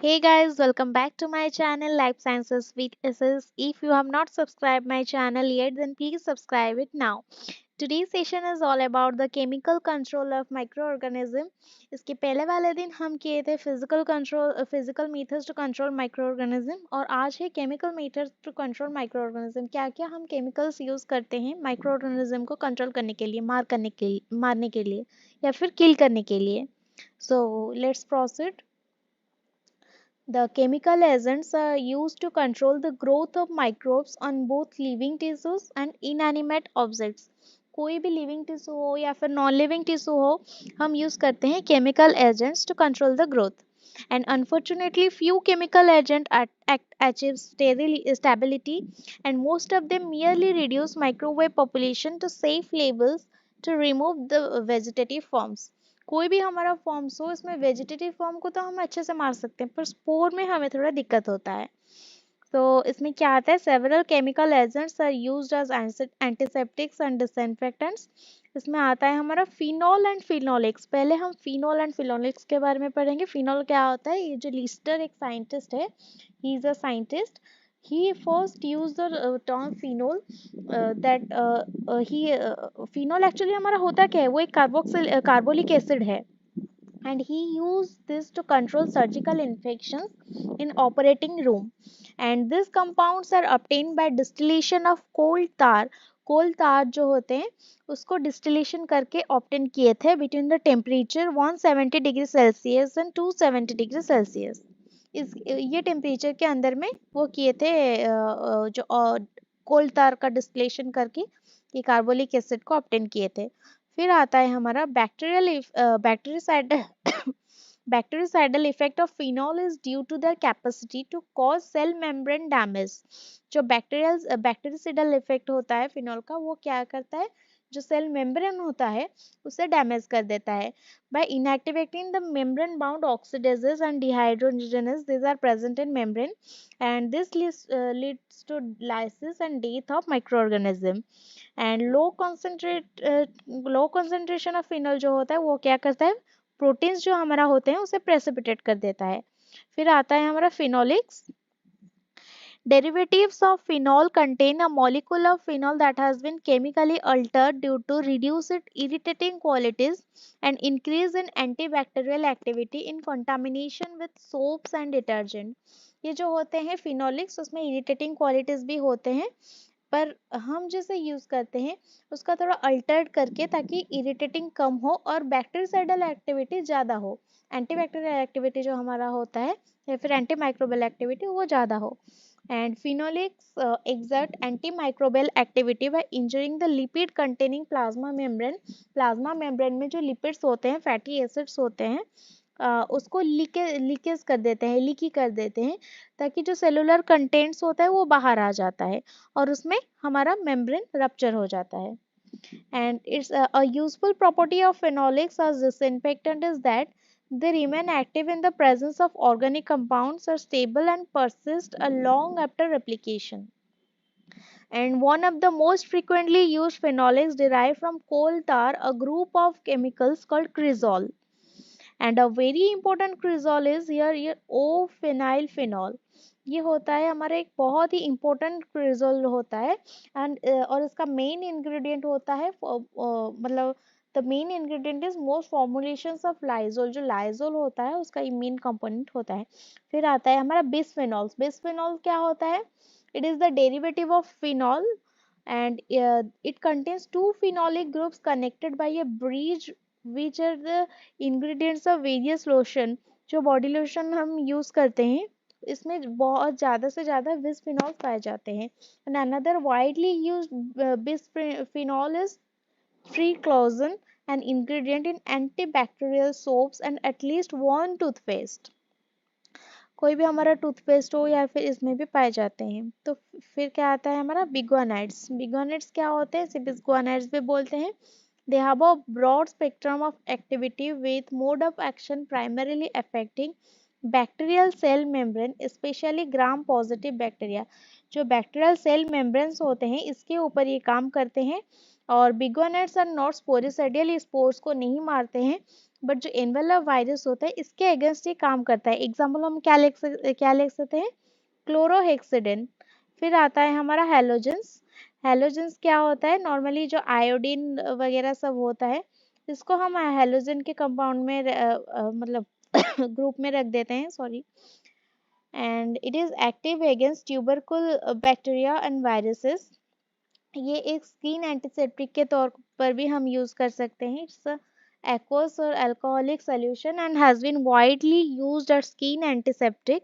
Hey guys, welcome back to my channel Life Sciences with SS. If you have not subscribed my channel yet, then please subscribe it now. Today's session is all about the chemical control of microorganism. इसके पहले वाले दिन हम किए थे physical methods to control microorganism और आज है chemical methods to control microorganism. क्या क्या हम केमिकल्स यूज करते हैं माइक्रोऑर्गेनिज्म को कंट्रोल करने के लिए, मारने के लिए या फिर किल करने के लिए. So let's proceed. The chemical agents are used to control the growth of microbes on both living tissues and inanimate objects. कोई भी लिविंग टिश्यू हो या फिर नॉन लिविंग टिश्यू हो, हम यूज करते हैं chemical agents to control the growth. And unfortunately, few chemical agents achieve stability, and most of them merely reduce microwave population to safe levels to remove the vegetative forms. कोई भी हमारा forms हो, इसमें vegetative form को तो हम अच्छे से मार सकते हैं, पर स्पोर में हमें थोड़ा दिक्कत होता है. तो इसमें क्या आता है, several chemical agents are used as antiseptics and disinfectants. इसमें आता है हमारा फिनॉल एंड फिनोलिक्स. पहले हम फिनॉल एंड फिनोलिक्स के बारे में पढ़ेंगे. फिनॉल क्या होता है, ये जो लिस्टर एक साइंटिस्ट है, he is a scientist. he first used the term phenol that he phenol actually हमारा होता क्या है, वो एक कार्बोलिक एसिड है. And he used this to control surgical infections in operating room. And these compounds are obtained by distillation of coal tar. कोल तार जो होते हैं उसको डिस्टिलेशन करके ऑब्टेन किए थे between the temperature 170 degree Celsius and 270 degree Celsius. इस ये टेम्परेचर के अंदर में वो किए थे, जो कोल तार का डिस्टिलेशन करके ये कार्बोलिक एसिड को ऑब्टेन किए थे. फिर आता है हमारा bactericidal bactericidal effect of phenol is due to their capacity to cause cell membrane damage. जो बैक्टीरियासाइडल इफेक्ट होता है फिनॉल का, वो क्या करता है, जो सेल मेम्ब्रेन होता है उसे डैमेज कर देता है. by inactivating the membrane bound oxidases and dehydrogenases, these are present in membrane, and this leads to lysis and death of microorganism. And low concentration of phenol जो होता है वो क्या करता है, प्रोटीन्स जो हमारा होते हैं उसे प्रेसिपिटेट कर देता है. फिर आता है हमारा phenolics. Derivatives of phenol contain a molecule of phenol that has been chemically altered due to reduced irritating qualities and increase in antibacterial activity in contamination with soaps and detergent. ये जो होते हैं फिनोलिक्स, उसमें irritating qualities भी होते हैं, पर हम जैसे यूज करते हैं उसका थोड़ा अल्टर्ड करके ताकि इरिटेटिंग कम हो और बैक्टीरियासाइडल एक्टिविटी ज़्यादा हो. एंटीबैक्टीरियल एक्टिविटी जो हमारा होता है या फिर एंटी माइक्रोबियल एक्टिविटी वो ज़्यादा हो. And phenolics exert antimicrobial activity by injuring the lipid containing plasma membrane. Plasma membrane में जो लिपिड्स होते हैं, फैटी एसिड्स होते हैं, उसको लीकेज कर देते हैं, लीकी कर देते हैं, ताकि जो सेलुलर कंटेंट्स होता है वो बाहर आ जाता है और उसमें हमारा मेम्ब्रेन रप्चर हो जाता है. And it's a useful property of phenolics as disinfectant is that they remain active in the presence of organic compounds, are stable and persist long after replication. And one of the most frequently used phenolics derive from coal tar, a group of chemicals called cresol. And a very important cresol is here O-phenylphenol. ये होता है हमारा एक बहुत ही important क्रिजोल होता है. And और इसका मेन इंग्रेडिएंट होता है, मतलब the main ingredient is most formulations of Lizol. जो लाइजोल होता है उसका मेन कंपोनेंट होता है. फिर आता है हमारा बिस्फेनॉल. बिस्फेनॉल क्या होता है, it is the derivative of phenol and it contains two phenolic groups connected by a bridge which are the ingredients of various lotion. जो बॉडी लोशन हम यूज करते हैं इसमें बहुत ज़्यादा से ज़्यादा बिस्फेनॉल पाए जाते हैं. and another widely used bisphenol is triclosan, an ingredient in antibacterial soaps and at least one toothpaste. कोई भी हमारा टूथपेस्ट हो या फिर इसमें भी पाए जाते हैं. तो फिर क्या आता है हमारा बिगोनाइड्स. बिगोनाइड्स क्या होते हैं, इसे बिस्गोनाइड्स भी बोलते हैं. They have a broad spectrum of activity with mode of action primarily affecting bacterial cell membrane, especially gram positive bacteria. जो बैक्टीरियल सेल मेम्ब्रेन्स होते हैं इसके ऊपर ये काम करते हैं और बिगोनेट्स और नॉट स्पोरिसाइडियल, स्पोर्स को नहीं मारते हैं, बट जो एनवेलप वायरस होता है इसके अगेंस्ट ये काम करता है। एग्जाम्पल हम क्या लिख सकते हैं, क्लोरोहेक्सिडिन। फिर आता है हमारा हेलोजेंस। हेलोजेंस क्या होता है, नॉर्मली जो आयोडीन वगैरह सब होता है इसको हम हेलोजन के कंपाउंड में मतलब ग्रुप में रख देते हैं, sorry. And it is active against tubercule bacteria and viruses. ये एक स्किन एंटीसेप्टिक के तौर पर भी हम यूज कर सकते हैं। It's aqueous or alcoholic solution and has been widely used as skin antiseptic,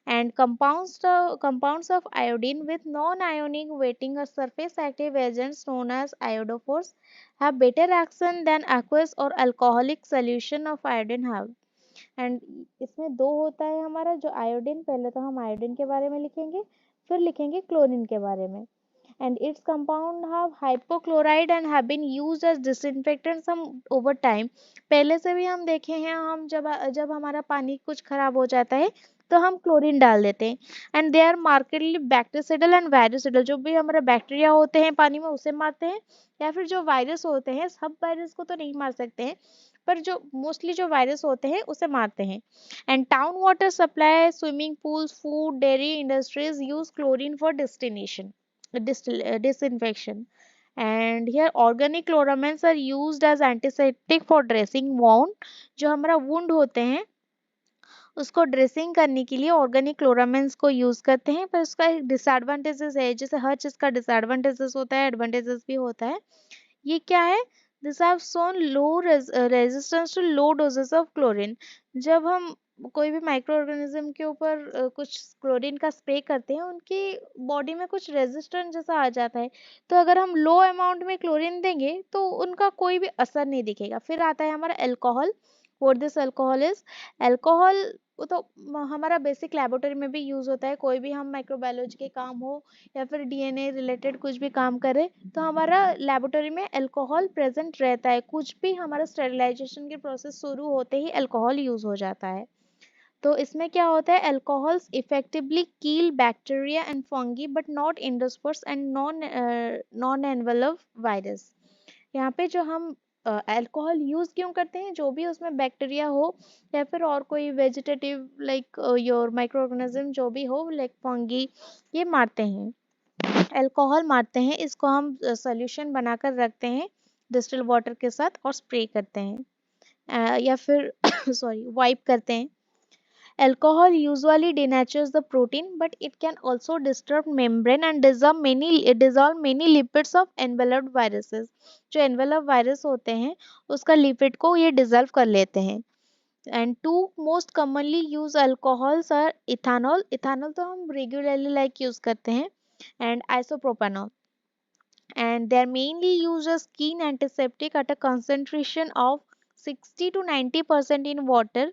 and compounds of iodine with non-ionic weighting or surface active agents known as iodophores have better action than aqueous or alcoholic solution of iodine have। And इसमें दो होता है हमारा जो iodine, पहले तो हम iodine के बारे में लिखेंगे, फिर लिखेंगे क्लोरीन के बारे में। and its compound have hypochlorite and have been used as disinfectant some over time। पहले से भी हम देखे हैं, हम जब हमारा पानी कुछ खराब हो जाता है तो हम क्लोरीन डाल देते हैं। And they are markedly bactericidal and virucidal, जो भी हमारे बैक्टीरिया होते हैं पानी में उसे मारते हैं, या फिर जो वायरस होते हैं, सब वायरस को तो नहीं मार सकते हैं पर जो मोस्टली जो वायरस होते हैं उसे मारते हैं। And town water supply, swimming pools, food, dairy industries use chlorine for destination disinfection। And here organic chloramines are used as antiseptic for dressing wound। जो हमारा wound होते हैं उसको ड्रेसिंग करने के लिए ऑर्गेनिक क्लोरामिन्स को यूज करते हैं, पर उसका एक डिसएडवांटेजेस है। जैसे हर चीज का डिसएडवांटेजेस होता है, एडवांटेजेस भी होता है। ये क्या है, this have shown low resistance to low doses of chlorine. जब हम कोई भी माइक्रो ऑर्गेनिज्म के ऊपर कुछ क्लोरीन का स्प्रे करते हैं, उनकी बॉडी में कुछ रेजिस्टेंस जैसा आ जाता है, तो अगर हम लो अमाउंट में क्लोरीन देंगे तो उनका कोई भी असर नहीं दिखेगा। फिर आता है हमारा alcohol. What this alcohol is, alcohol वो तो हमारा बेसिक लेबोरेटरी में भी यूज होता है। कोई भी हम माइक्रोबायोलॉजी के काम हो या फिर डीएनए रिलेटेड कुछ भी काम करें तो हमारा लेबोरेटरी में अल्कोहल प्रेजेंट रहता है। कुछ भी हमारा स्टेरिलाइजेशन की प्रोसेस शुरू होते ही अल्कोहल यूज हो जाता है। तो इसमें क्या होता है, alcohols effectively kill bacteria and fungi but not endospores and non envelope virus. यहाँ पे जो हम अल्कोहल यूज क्यों करते हैं, जो भी उसमें बैक्टीरिया हो या फिर और कोई vegetative like your micro organism जो भी हो लाइक फंगी, ये मारते हैं, अल्कोहल मारते हैं। इसको हम सॉल्यूशन बनाकर रखते हैं डिस्टिल वाटर के साथ और स्प्रे करते हैं या फिर सॉरी वाइप करते हैं। Alcohol usually denatures the protein, but it can also disturb membrane and dissolve many lipids of enveloped viruses। जो enveloped virus होते हैं उसका lipid को ये dissolve कर लेते हैं। And two most commonly used alcohols are ethanol। ethanol तो हम regularly like use करते हैं, and isopropanol। And they are mainly used as skin antiseptic at a concentration of 60 to 90% in water,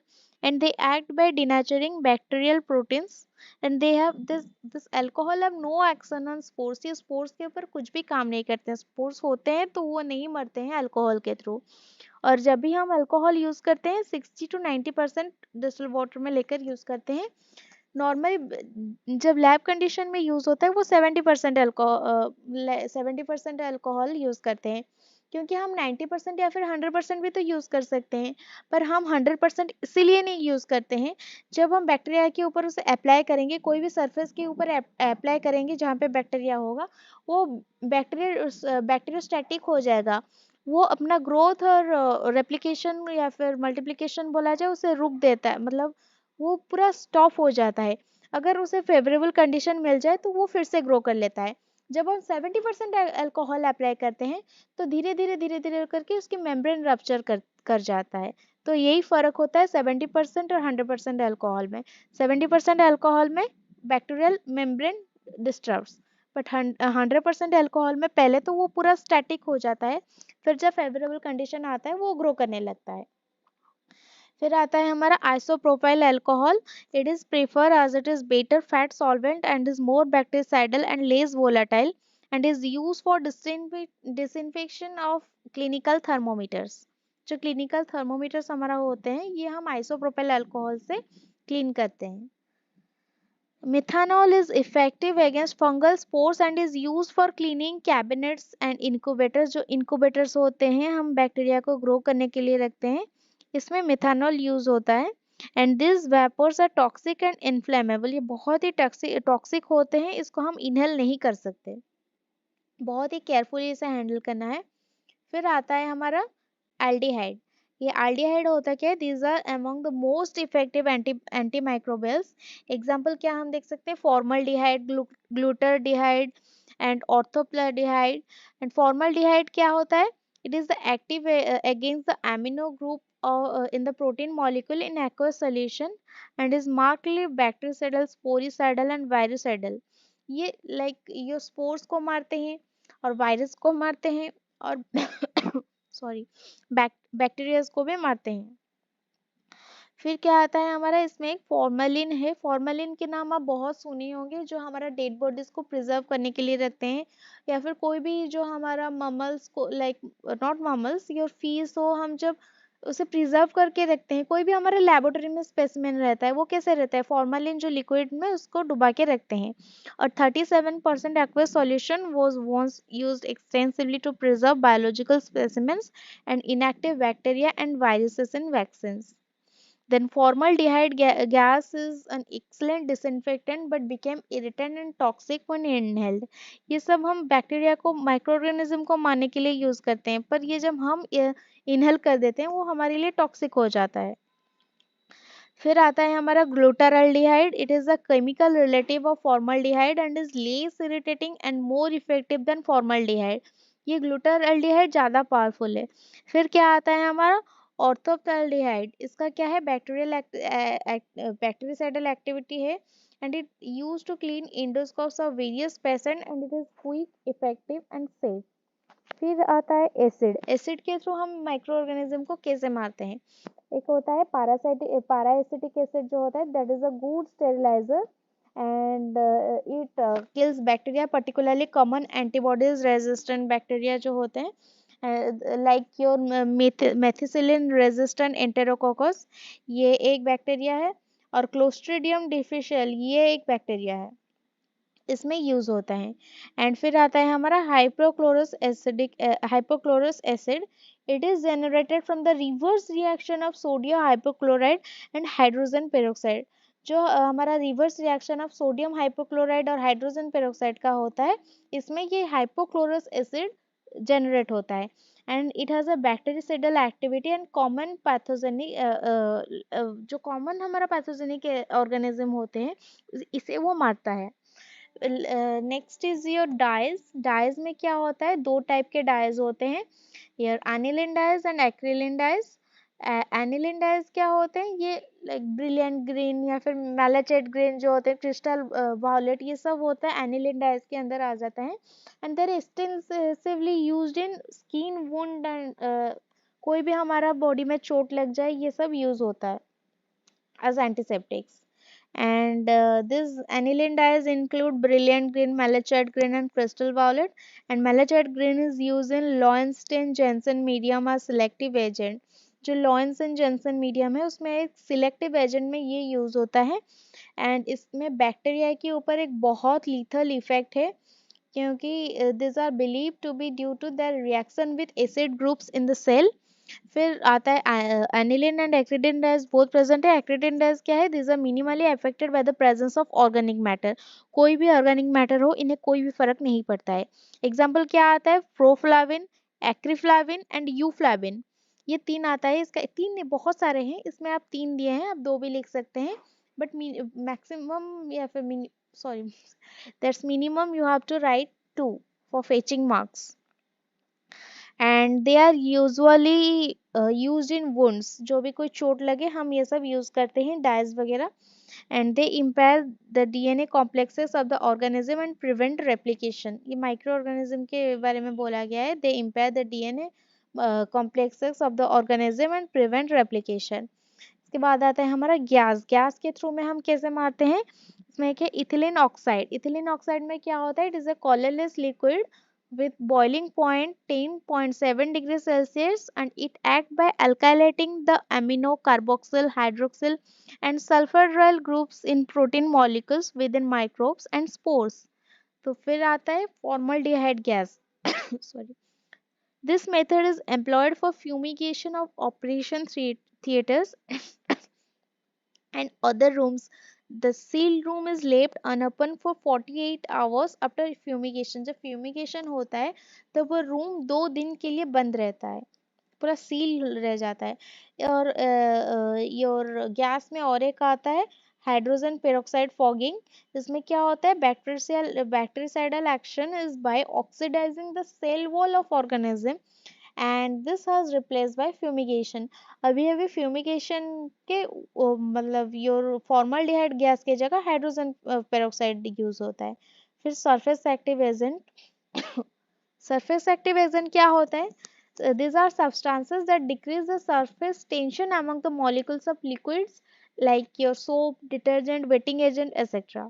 and they act by denaturing bacterial proteins, and they have this alcohol have no action on spores। ये spores के ऊपर कुछ भी काम नहीं करते हैं, spores होते हैं तो वो नहीं मरते हैं अल्कोहल के थ्रू। और जब भी हम अल्कोहल यूज करते हैं 60 टू 90% डिस्टिल वाटर में लेकर यूज करते हैं। नॉर्मली जब लैब कंडीशन में यूज होता है वो 70% अल्कोहल यूज करते हैं, क्योंकि हम 90% या फिर 100% भी तो यूज कर सकते हैं, पर हम 100% इसीलिए नहीं यूज करते हैं। जब हम बैक्टीरिया के ऊपर उसे अप्लाई करेंगे, कोई भी सरफेस के ऊपर अप्लाई करेंगे जहाँ पे बैक्टीरिया होगा, वो बैक्टीरियोस्टैटिक हो जाएगा। वो अपना ग्रोथ और रेप्लिकेशन या फिर मल्टीप्लिकेशन बोला जाए उसे रुक देता है, मतलब वो पूरा स्टॉप हो जाता है। अगर उसे फेवरेबल कंडीशन मिल जाए तो वो फिर से ग्रो कर लेता है। जब हम 70% अल्कोहल अप्लाई करते हैं तो धीरे धीरे करके उसकी मेम्ब्रेन रप्चर कर जाता है। तो यही फर्क होता है 70% और 100% अल्कोहल में। 70% अल्कोहल में bacterial membrane disturbs, but 100% alcohol में पहले तो वो पूरा स्टैटिक हो जाता है, फिर जब फेवरेबल कंडीशन आता है वो ग्रो करने लगता है। फिर आता है हमारा isopropyl alcohol. It is prefer as it is better fat solvent and is more bactericidal and less volatile and is use for disinfection of clinical thermometers. जो क्लिनिकल थर्मोमीटर्स हमारा होते हैं ये हम आइसोप्रोपाइल अल्कोहल से क्लीन करते हैं। Methanol is effective against fungal spores and is used for cleaning cabinets and incubators. जो incubators होते हैं हम बैक्टीरिया को ग्रो करने के लिए रखते हैं, इसमें मिथानॉल यूज होता है. And this vapours are toxic and inflammable. ये बहुत ही टॉक्सिक होते हैं, इसको हम इनहेल नहीं कर सकते, बहुत ही केयरफुली इसे हैंडल करना है. फिर आता है हमारा एल्डिहाइड. ये एल्डिहाइड होता क्या है? These are among the most effective anti microbials. Example क्या हम देख सकते हैं? Formaldehyde, glutaraldehyde and orthophthalaldehyde. And formaldehyde क्या होता है? It is the active against the amino group in the protein molecule in aqueous solution and is markedly bactericidal, sporicidal and virucidal. ये ये स्पोर्स को मारते हैं और वायरस को मारते हैं और सॉरी बैक्टीरिया को भी मारते हैं. फिर क्या आता है हमारा? इसमें एक फॉर्मेलिन है. फॉर्मेलिन के नाम आप बहुत सुने होंगे, जो हमारा डेड बॉडीज को प्रिजर्व करने के लिए रखते हैं, या फिर कोई भी जो हमारा ममल्स को नॉट ममल्स, योर फीस हो, हम जब उसे प्रिजर्व करके रखते हैं, कोई भी हमारे लेबोरेटरी में स्पेसिमेन रहता है, वो कैसे रहता है? फॉर्मेलिन जो लिक्विड में उसको डुबा के रखते हैं. और 37% aqueous solution was once used extensively to preserve biological specimens and inactive bacteria and viruses in vaccines. Then formaldehyde gas is an excellent disinfectant but became irritant and toxic when inhaled. ये सब हम bacteria को, micro organism को मारने के लिए use करते हैं, पर ये जब हम इनहेल कर देते हैं वो हमारे लिए टॉक्सिक हो जाता है. फिर आता है हमारा glutaraldehyde. It is a chemical relative of formaldehyde and is less irritating and more effective than formaldehyde. ये ग्लूटाराल्डिहाइड ज़्यादा पावरफुल है. फिर क्या आता है हमारा? ऑर्थोप्टाल्डिहाइड. इसका क्या है? बैक्टीरियासाइडल एक्टिविटी है and it use to clean endoscopes of various patient and it is quick, effective and safe. फिर आता है एसिड. एसिड के थ्रू हम माइक्रो ऑर्गेनिज्म को कैसे मारते हैं? एक होता है पाराएसिटिक एसिड जो होता है, that is a good steriliser and it kills bacteria, particularly common antibodies resistant bacteria जो होते हैं, like your methicillin resistant enterococcus, ये एक बैक्टीरिया है. और क्लोस्ट्रीडियम डिफिशियल, ये एक बैक्टीरिया है, इसमें यूज होता है. एंड फिर आता है हमारा hypochlorous acid. It is generated from the reverse reaction of sodium hypochloride and hydrogen peroxide. जो हमारा reverse reaction of sodium hypochloride और हाइड्रोजन पेरोक्साइड का होता है, इसमें ये हाइपोक्लोरस एसिड जनरेट होता है. And it has a bactericidal activity and common pathogenic, जो कॉमन हमारा पैथोजेनिक ऑर्गेनिज्म होते हैं, इसे वो मारता है. Next is your dyes. Dyes में क्या होता है? दो टाइप के डाइज होते हैं, your aniline dyes and acridine dyes. Aniline dyes क्या होते हैं? ये लाइक ब्रिलियंट ग्रीन या फिर मैलाचेट ग्रीन जो होते हैं, क्रिस्टल वायलेट, ये सब होता है एनिलिन डाइज के अंदर आ जाता है. And there extensively used in skin wound and कोई भी हमारा बॉडी में चोट लग जाए, ये सब यूज होता है as antiseptics. And these aniline dyes include brilliant green, malachite green and crystal violet. And malachite green is used in Lowenstein Jensen medium as selective agent. जो लॉयंसन जेंसन मीडियम है उसमें एक सिलेक्टिव एजेंट में ये use होता है. And इसमें bacteria के ऊपर एक बहुत लीथल इफेक्ट है, क्योंकि this are believe to be due to their reaction with acid groups in the cell. फिर आता है aniline and acridine dyes both present है. एक्रिडिन डाइज क्या है? This are minimally affected by the presence of organic matter. कोई भी organic matter हो, इन्हें कोई भी फर्क नहीं पड़ता है. एग्जाम्पल क्या आता है? प्रोफ्लाविन, एक्रीफ्लाविन एंड यूफ्लाविन. ये तीन आता है. इसका तीन नहीं, बहुत सारे हैं, इसमें आप तीन दिए हैं, आप दो भी लिख सकते हैं, बट मैक्सिमम या फिर sorry that's minimum you have to write 2 for fetching marks. And they are usually used in wounds. जो भी कोई चोट लगे हम ये सब यूज करते हैं, डाइज वगैरह. And they impair the DNA complexes of the organism and prevent replication. ये माइक्रो ऑर्गेनिज्म के बारे में बोला गया है. They impair the DNA complexes of the organism and prevent replication. इसके बाद आता है हमारा गैस. गैस के थ्रू में हम कैसे मारते हैं? इसमें क्या? Ethylene oxide. इथिलीन ऑक्साइड में क्या होता है? It is a colourless liquid with boiling point 10.7 degrees Celsius, and it acts by alkylating the amino, carboxyl, hydroxyl and sulfuryl groups in protein molecules within microbes and spores. तो फिर आता है formaldehyde gas. Sorry. This method is employed for fumigation of operation theaters and other rooms. The sealed room is left unopened for 48 hours after fumigation. जब fumigation होता है तब वो room 2 दिन के लिए बंद रहता है, पूरा सील रह जाता है। और योर गैस में और एक आता है हाइड्रोजन पेरोक्साइड फॉगिंग। इसमें क्या होता है, bactericidal action is by oxidising the cell wall of organism and this has replaced by fumigation. अभी अभी फ्यूमिगेशन के मतलब योर फॉर्मल्डिहाइड गैस की जगह हाइड्रोजन पेरोक्साइड यूज होता है। फिर surface active agent. Surface active agent क्या होता है? These are substances that decrease the surface tension among the molecules of liquids like your soap, detergent, wetting agent, etc.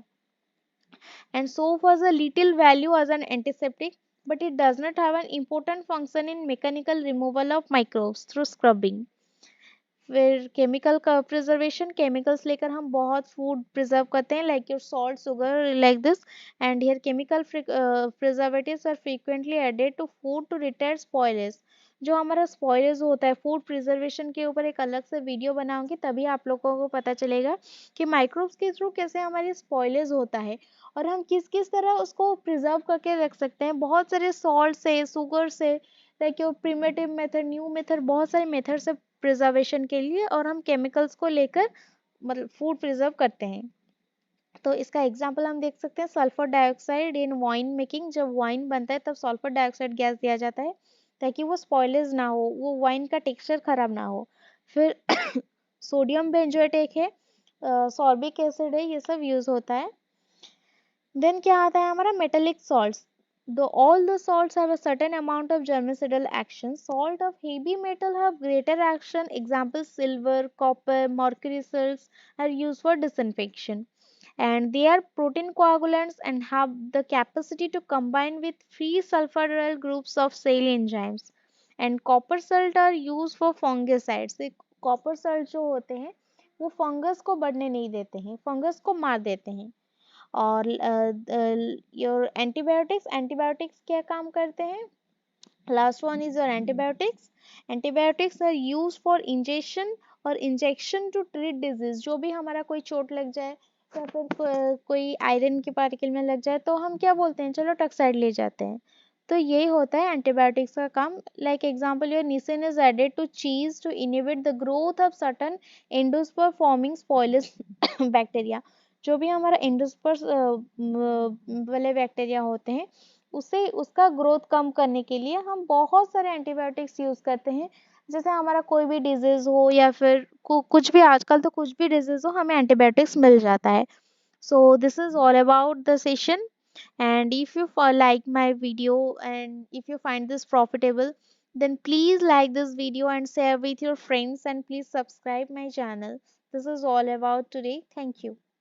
And soap has a little value as an antiseptic, but it does not have an important function in mechanical removal of microbes through scrubbing. फिर chemical का preservation, chemicals लेकर हम बहुत food preserve करते हैं like your salt, sugar, like this. And here chemical preservatives are frequently added to food to retire spoilage. जो हमारा spoilage होता है, फूड प्रिजर्वेशन के ऊपर एक अलग से वीडियो बनाऊंगी, तभी आप लोगों को पता चलेगा कि माइक्रोब्स के थ्रू कैसे हमारी स्पॉयलेज होता है और हम किस किस तरह उसको प्रिजर्व करके रख सकते हैं। बहुत सारे सॉल्ट से, शुगर से, like your primitive method, new method, बहुत सारे मेथड से प्रिजर्वेशन के लिए, और हम केमिकल्स को लेकर मतलब फूड प्रिजर्व करते हैं। तो इसका एग्जांपल हम देख सकते हैं sulphur dioxide in wine making. जब वाइन बनता है तब सल्फर डाइऑक्साइड गैस दिया जाता है ताकि वो स्पॉइलेज ना हो, वो वाइन का टेक्सचर खराब ना हो। फिर सोडियम बेंजोएट एक है, सॉर्बिक एसिड है, ये सब यूज होता है। देन क्या आता है हमारा metallic salts. Though all the salts have a certain amount of germicidal action, salt of heavy metal have greater action. Examples silver, copper, mercury salts are used for disinfection. And they are protein coagulants and have the capacity to combine with free sulfuryl groups of cell enzymes. And copper salt are used for fungicides. So, copper salt जो होते हैं वो fungus को बढ़ने नहीं देते हैं, fungus को मार देते हैं। और योर एंटीबायोटिक्स, एंटीबायोटिक्स क्या काम करते हैं? Last one is your antibiotics. Antibiotics are use for injection और इंजेक्शन टू ट्रीट डिजीज। जो भी हमारा कोई चोट लग जाए या फिर कोई आयरन के पार्टिकल में लग जाए तो हम क्या बोलते हैं, चलो टक्साइड ले जाते हैं। तो यही होता है एंटीबायोटिक्स का काम। Like example your nisin is added to cheese to inhibit the growth of certain endospore forming spoilage bacteria. जो भी हमारा एंडोस्पर वाले बैक्टीरिया होते हैं उसे, उसका ग्रोथ कम करने के लिए हम बहुत सारे एंटीबायोटिक्स यूज करते हैं। जैसे हमारा कोई भी डिजीज हो या फिर कुछ भी, आजकल तो कुछ भी डिजीज हो हमें एंटीबायोटिक्स मिल जाता है। So this is all about the session, and if you like my video and if you find this profitable, then please like this video and share with your friends, and please subscribe my channel. This is all about today. Thank you.